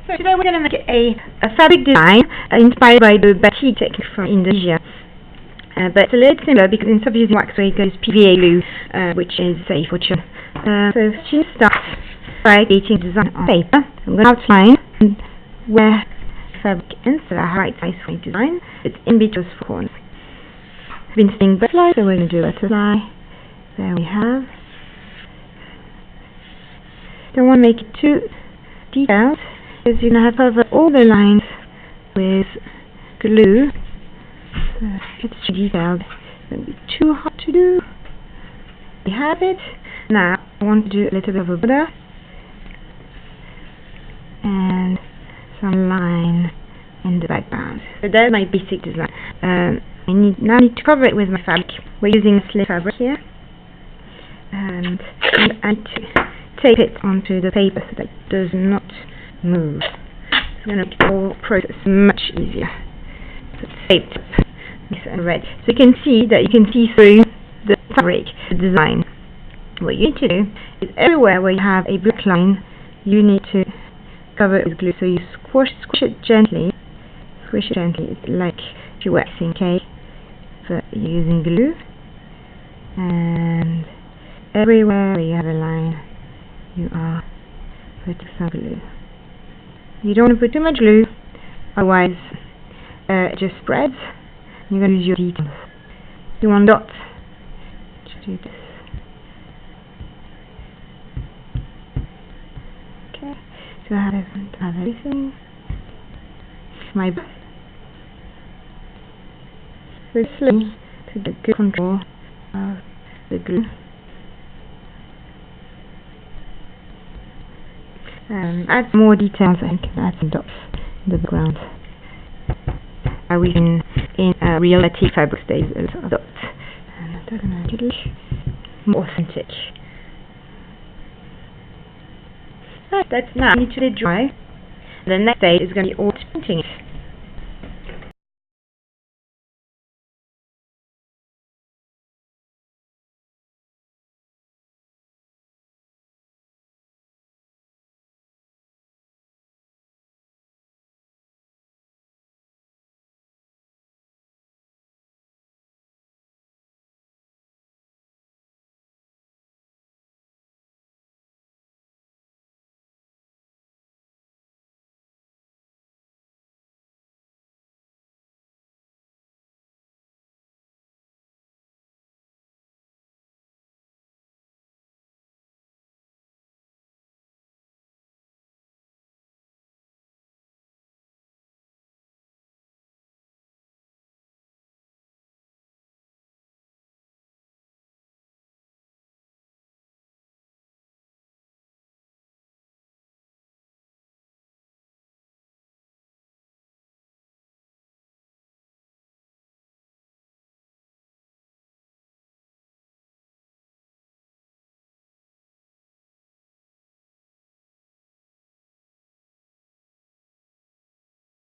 So today we're going to make a fabric design inspired by the Batik technique from Indonesia. But it's a little similar because instead of using wax, we use PVA glue, which is safe for children. So to start by creating design on paper, I'm going to outline where fabric ends, so I have right size for design. It's in between four corners. I've been seeing butterfly, so we're going to do a butterfly. There we have. Don't want to make it too detailed, because you're going to have to cover all the lines with glue. So if it's too detailed, it's going to be too hard to do. We have it. Now I want to do a little bit of a border and some line in the background. So that's my basic design. I need to cover it with my fabric. We're using a slip fabric here, and I need to tape it onto the paper so that it does not move. It's going to make the whole process much easier. So it's taped up, nice and red. So you can see through the fabric, the design. What you need to do is everywhere where you have a black line, you need to cover it with glue. So you squish it gently. Squish it gently. It's like you're waxing cake, but you're using glue. And everywhere where you have a line, you are putting some glue. You don't want to put too much glue, otherwise it just spreads. You're going to lose your details. You want dots to do this. Okay, so I have everything. My very slowly to get good control of the glue. Add more details. I can add some dots in the background. We can in real Batik fabric days as dots, and they're going to get more authentic. Right, that's now. I need to let it dry. The next day is going to be all painting it.